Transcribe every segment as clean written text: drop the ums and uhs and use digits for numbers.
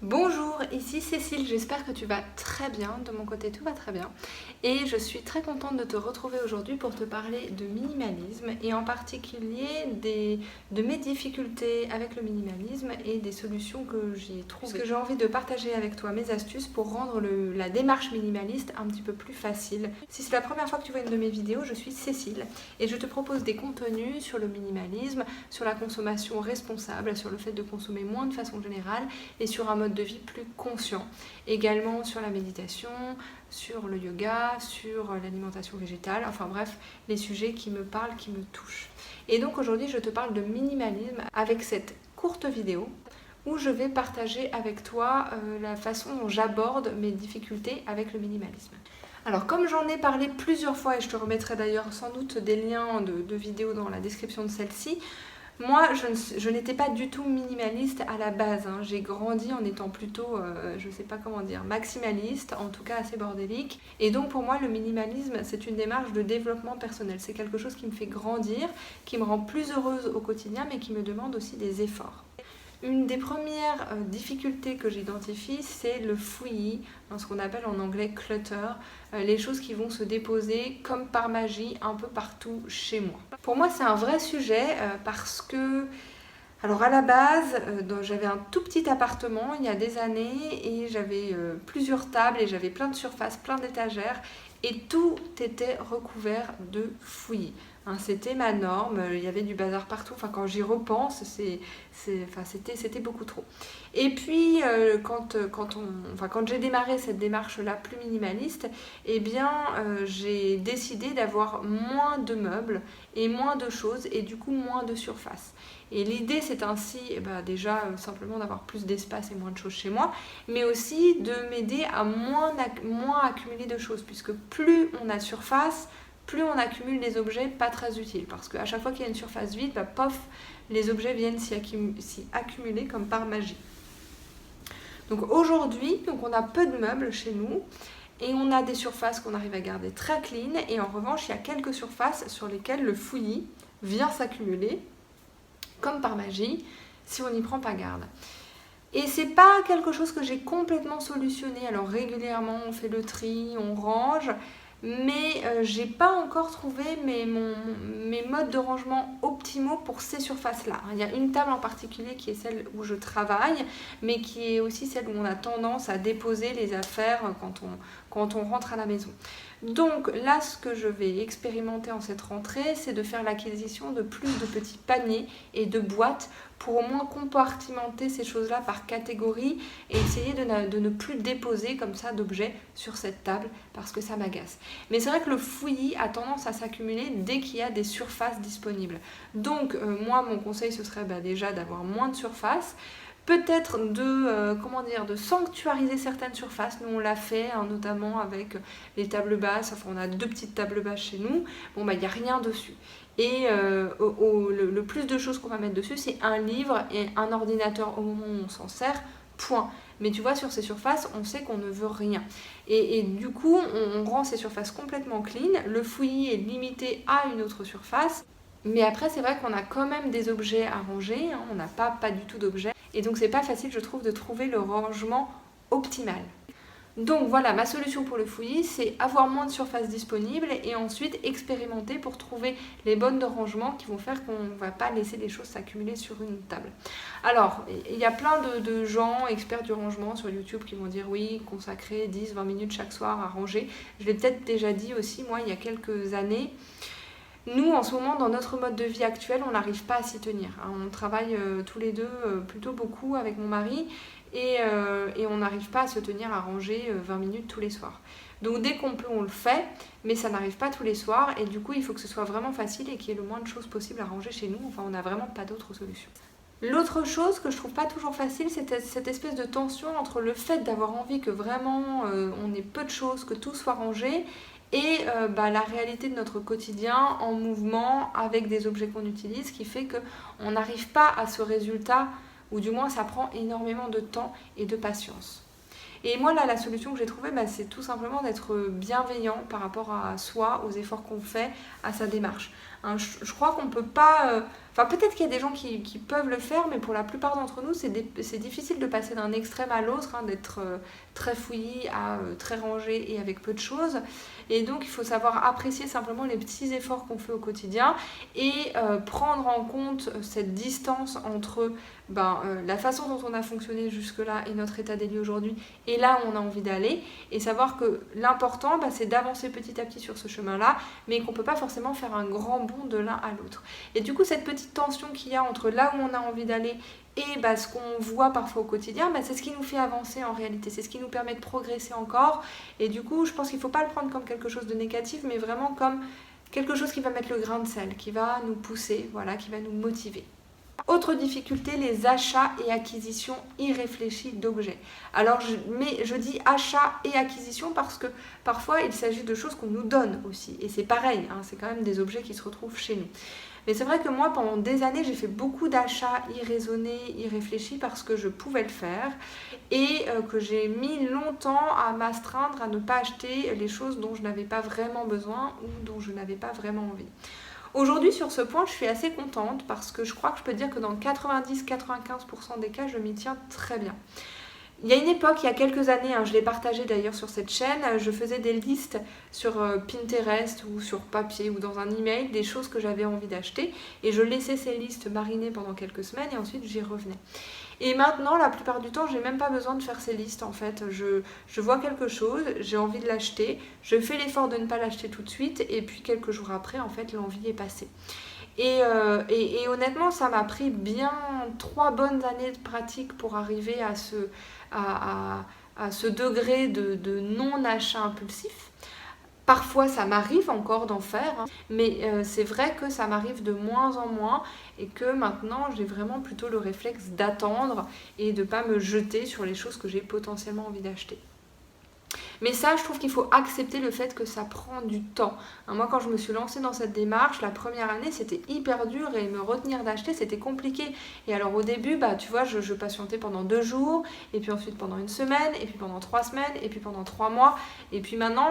Bonjour, ici Cécile, j'espère que tu vas très bien, de mon côté tout va très bien et je suis très contente de te retrouver aujourd'hui pour te parler de minimalisme et en particulier de mes difficultés avec le minimalisme et des solutions que j'ai trouvées. Parce que j'ai envie de partager avec toi mes astuces pour rendre la démarche minimaliste un petit peu plus facile. Si c'est la première fois que tu vois une de mes vidéos, je suis Cécile et je te propose des contenus sur le minimalisme, sur la consommation responsable, sur le fait de consommer moins de façon générale et sur un mode de vie plus conscient. Également sur la méditation, sur le yoga, sur l'alimentation végétale, enfin bref, les sujets qui me parlent, qui me touchent. Et donc aujourd'hui, je te parle de minimalisme avec cette courte vidéo où je vais partager avec toi la façon dont j'aborde mes difficultés avec le minimalisme. Alors comme j'en ai parlé plusieurs fois, et je te remettrai d'ailleurs sans doute des liens de vidéos dans la description de celle-ci, moi, je n'étais pas du tout minimaliste à la base. Hein. J'ai grandi en étant plutôt, je ne sais pas comment dire, maximaliste, en tout cas assez bordélique. Et donc pour moi, le minimalisme, c'est une démarche de développement personnel. C'est quelque chose qui me fait grandir, qui me rend plus heureuse au quotidien, mais qui me demande aussi des efforts. Une des premières difficultés que j'identifie, c'est le fouillis, ce qu'on appelle en anglais clutter, les choses qui vont se déposer comme par magie un peu partout chez moi. Pour moi, c'est un vrai sujet parce que, alors à la base, j'avais un tout petit appartement il y a des années et j'avais plusieurs tables et j'avais plein de surfaces, plein d'étagères et tout était recouvert de fouillis. Hein, c'était ma norme, il y avait du bazar partout, enfin quand j'y repense, c'était beaucoup trop. Et puis quand j'ai démarré cette démarche-là plus minimaliste, eh bien j'ai décidé d'avoir moins de meubles et moins de choses et du coup moins de surface. Et l'idée c'est ainsi déjà simplement d'avoir plus d'espace et moins de choses chez moi, mais aussi de m'aider à moins accumuler de choses, puisque plus on a de surface, plus on accumule des objets pas très utiles. Parce qu'à chaque fois qu'il y a une surface vide, pof, les objets viennent s'y accumuler comme par magie. Donc aujourd'hui, on a peu de meubles chez nous et on a des surfaces qu'on arrive à garder très clean. Et en revanche, il y a quelques surfaces sur lesquelles le fouillis vient s'accumuler comme par magie si on n'y prend pas garde. Et c'est pas quelque chose que j'ai complètement solutionné. Alors régulièrement, on fait le tri, on range, mais j'ai pas encore trouvé mes modes de rangement optimaux pour ces surfaces-là. Il y a une table en particulier qui est celle où je travaille, mais qui est aussi celle où on a tendance à déposer les affaires quand on rentre à la maison. Donc là, ce que je vais expérimenter en cette rentrée, c'est de faire l'acquisition de plus de petits paniers et de boîtes pour au moins compartimenter ces choses-là par catégorie et essayer de ne plus déposer comme ça d'objets sur cette table parce que ça m'agace. Mais c'est vrai que le fouillis a tendance à s'accumuler dès qu'il y a des surfaces disponibles. Donc moi, mon conseil, ce serait déjà d'avoir moins de surface. Peut-être de sanctuariser certaines surfaces. Nous, on l'a fait, hein, notamment avec les tables basses. Enfin, on a 2 petites tables basses chez nous. Bon, il n'y a rien dessus. Et le plus de choses qu'on va mettre dessus, c'est un livre et un ordinateur au moment où on s'en sert, point. Mais tu vois, sur ces surfaces, on sait qu'on ne veut rien. Et du coup, on rend ces surfaces complètement clean. Le fouillis est limité à une autre surface. Mais après, c'est vrai qu'on a quand même des objets à ranger. Hein, on n'a pas du tout d'objets. Et donc, c'est pas facile, je trouve, de trouver le rangement optimal. Donc voilà, ma solution pour le fouillis, c'est avoir moins de surface disponible et ensuite expérimenter pour trouver les bonnes de rangement qui vont faire qu'on ne va pas laisser les choses s'accumuler sur une table. Alors, il y a plein de gens experts du rangement sur YouTube qui vont dire oui, consacrer 10-20 minutes chaque soir à ranger. Je l'ai peut-être déjà dit aussi, moi, il y a quelques années. Nous, en ce moment, dans notre mode de vie actuel, on n'arrive pas à s'y tenir. On travaille tous les deux plutôt beaucoup avec mon mari et on n'arrive pas à se tenir à ranger 20 minutes tous les soirs. Donc dès qu'on peut, on le fait, mais ça n'arrive pas tous les soirs et du coup, il faut que ce soit vraiment facile et qu'il y ait le moins de choses possible à ranger chez nous. Enfin, on n'a vraiment pas d'autre solution. L'autre chose que je trouve pas toujours facile, c'est cette espèce de tension entre le fait d'avoir envie que vraiment on ait peu de choses, que tout soit rangé, et la réalité de notre quotidien en mouvement avec des objets qu'on utilise qui fait qu'on n'arrive pas à ce résultat, ou du moins ça prend énormément de temps et de patience. Et moi là, la solution que j'ai trouvée, c'est tout simplement d'être bienveillant par rapport à soi, aux efforts qu'on fait, à sa démarche. Hein, je crois qu'on ne peut pas Enfin, peut-être qu'il y a des gens qui peuvent le faire, mais pour la plupart d'entre nous, c'est difficile de passer d'un extrême à l'autre, hein, d'être très fouillis à très rangé et avec peu de choses. Et donc, il faut savoir apprécier simplement les petits efforts qu'on fait au quotidien et prendre en compte cette distance entre la façon dont on a fonctionné jusque-là et notre état des lieux aujourd'hui et là où on a envie d'aller. Et savoir que l'important, c'est d'avancer petit à petit sur ce chemin-là, mais qu'on ne peut pas forcément faire un grand bond de l'un à l'autre. Et du coup, cette petite tension qu'il y a entre là où on a envie d'aller et ce qu'on voit parfois au quotidien, c'est ce qui nous fait avancer en réalité, c'est ce qui nous permet de progresser encore. Et du coup, je pense qu'il ne faut pas le prendre comme quelque chose de négatif, mais vraiment comme quelque chose qui va mettre le grain de sel, qui va nous pousser, voilà, qui va nous motiver. Autre difficulté, les achats et acquisitions irréfléchis d'objets. Alors, je dis achat et acquisition parce que parfois, il s'agit de choses qu'on nous donne aussi. Et c'est pareil, hein, c'est quand même des objets qui se retrouvent chez nous. Mais c'est vrai que moi, pendant des années, j'ai fait beaucoup d'achats irraisonnés, irréfléchis parce que je pouvais le faire et que j'ai mis longtemps à m'astreindre à ne pas acheter les choses dont je n'avais pas vraiment besoin ou dont je n'avais pas vraiment envie. Aujourd'hui, sur ce point, je suis assez contente parce que je crois que je peux dire que dans 90-95% des cas, je m'y tiens très bien. Il y a une époque, il y a quelques années, je l'ai partagé d'ailleurs sur cette chaîne, je faisais des listes sur Pinterest ou sur papier ou dans un email des choses que j'avais envie d'acheter et je laissais ces listes mariner pendant quelques semaines et ensuite j'y revenais. Et maintenant, la plupart du temps, j'ai même pas besoin de faire ces listes en fait. Je vois quelque chose, j'ai envie de l'acheter, je fais l'effort de ne pas l'acheter tout de suite et puis quelques jours après, en fait, l'envie est passée. Et honnêtement, ça m'a pris bien 3 bonnes années de pratique pour arriver à ce degré de non-achat impulsif. Parfois, ça m'arrive encore d'en faire, mais c'est vrai que ça m'arrive de moins en moins et que maintenant, j'ai vraiment plutôt le réflexe d'attendre et de ne pas me jeter sur les choses que j'ai potentiellement envie d'acheter. Mais ça, je trouve qu'il faut accepter le fait que ça prend du temps. Moi, quand je me suis lancée dans cette démarche, la première année, c'était hyper dur et me retenir d'acheter, c'était compliqué. Et alors au début, tu vois, je patientais pendant 2 jours, et puis ensuite pendant 1 semaine, et puis pendant 3 semaines, et puis pendant 3 mois. Et puis maintenant,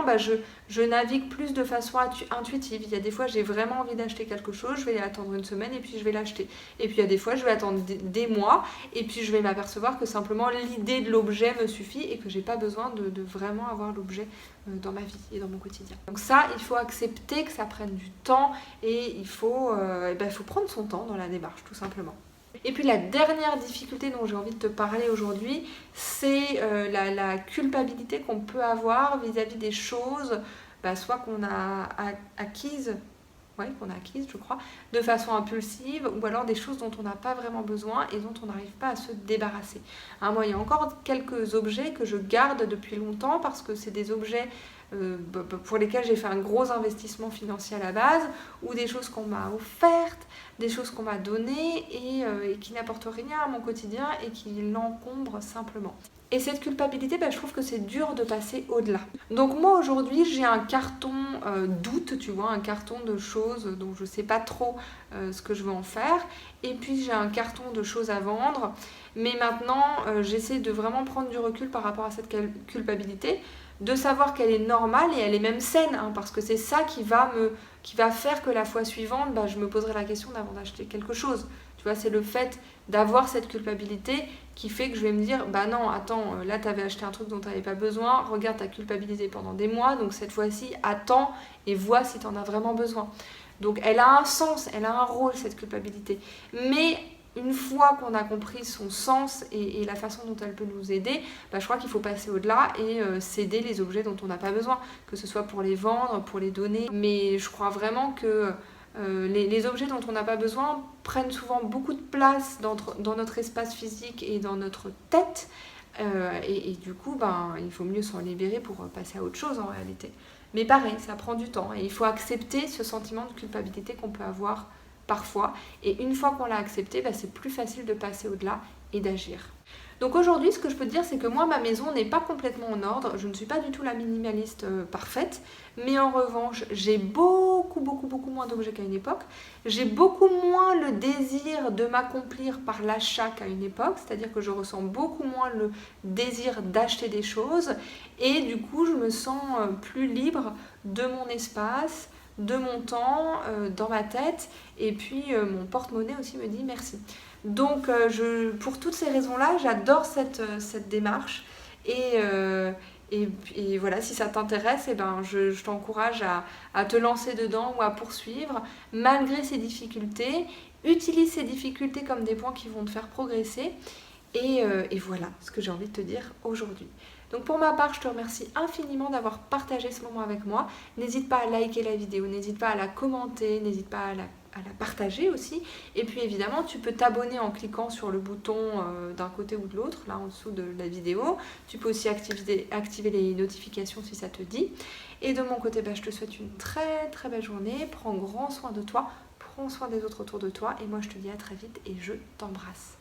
je navigue plus de façon intuitive. Il y a des fois, j'ai vraiment envie d'acheter quelque chose, je vais attendre 1 semaine, et puis je vais l'acheter. Et puis il y a des fois, je vais attendre des mois, et puis je vais m'apercevoir que simplement l'idée de l'objet me suffit et que j'ai pas besoin de vraiment avoir l'objet dans ma vie et dans mon quotidien. Donc ça, il faut accepter que ça prenne du temps et il faut prendre son temps dans la démarche, tout simplement. Et puis la dernière difficulté dont j'ai envie de te parler aujourd'hui, c'est la culpabilité qu'on peut avoir vis-à-vis des choses, soit qu'on a acquises, je crois, de façon impulsive, ou alors des choses dont on n'a pas vraiment besoin et dont on n'arrive pas à se débarrasser. Moi, il y a encore quelques objets que je garde depuis longtemps parce que c'est des objets pour lesquels j'ai fait un gros investissement financier à la base, ou des choses qu'on m'a offertes, des choses qu'on m'a données et qui n'apportent rien à mon quotidien et qui l'encombrent simplement. Et cette culpabilité, je trouve que c'est dur de passer au-delà. Donc moi aujourd'hui, j'ai un carton doute, tu vois, un carton de choses dont je ne sais pas trop ce que je veux en faire. Et puis j'ai un carton de choses à vendre. Mais maintenant, j'essaie de vraiment prendre du recul par rapport à cette culpabilité, de savoir qu'elle est normale et elle est même saine, parce que c'est ça qui va faire que la fois suivante, je me poserai la question d'avant d'acheter quelque chose. Tu vois, c'est le fait d'avoir cette culpabilité qui fait que je vais me dire, non, attends, là tu avais acheté un truc dont tu n'avais pas besoin, regarde, tu as culpabilisé pendant des mois, donc cette fois-ci, attends et vois si tu en as vraiment besoin. Donc elle a un sens, elle a un rôle, cette culpabilité. Mais une fois qu'on a compris son sens et la façon dont elle peut nous aider, je crois qu'il faut passer au-delà et céder les objets dont on n'a pas besoin, que ce soit pour les vendre, pour les donner. Mais je crois vraiment que les objets dont on n'a pas besoin prennent souvent beaucoup de place dans notre espace physique et dans notre tête. Et du coup, il faut mieux s'en libérer pour passer à autre chose en réalité. Mais pareil, ça prend du temps et il faut accepter ce sentiment de culpabilité qu'on peut avoir parfois. Et une fois qu'on l'a accepté, c'est plus facile de passer au-delà et d'agir. Donc aujourd'hui, ce que je peux te dire, c'est que moi, ma maison n'est pas complètement en ordre. Je ne suis pas du tout la minimaliste parfaite. Mais en revanche, j'ai beaucoup moins d'objets qu'à une époque. J'ai beaucoup moins le désir de m'accomplir par l'achat qu'à une époque. C'est-à-dire que je ressens beaucoup moins le désir d'acheter des choses. Et du coup, je me sens plus libre de mon espace, de mon temps dans ma tête, et puis mon porte-monnaie aussi me dit merci. Donc pour toutes ces raisons-là, j'adore cette démarche, et voilà, si ça t'intéresse, eh ben, je t'encourage à te lancer dedans ou à poursuivre malgré ces difficultés. Utilise ces difficultés comme des points qui vont te faire progresser. Et voilà ce que j'ai envie de te dire aujourd'hui. Donc pour ma part, je te remercie infiniment d'avoir partagé ce moment avec moi. N'hésite pas à liker la vidéo, n'hésite pas à la commenter, n'hésite pas à la partager aussi. Et puis évidemment, tu peux t'abonner en cliquant sur le bouton d'un côté ou de l'autre, là en dessous de la vidéo. Tu peux aussi activer les notifications si ça te dit. Et de mon côté, je te souhaite une très très belle journée. Prends grand soin de toi, prends soin des autres autour de toi. Et moi, je te dis à très vite et je t'embrasse.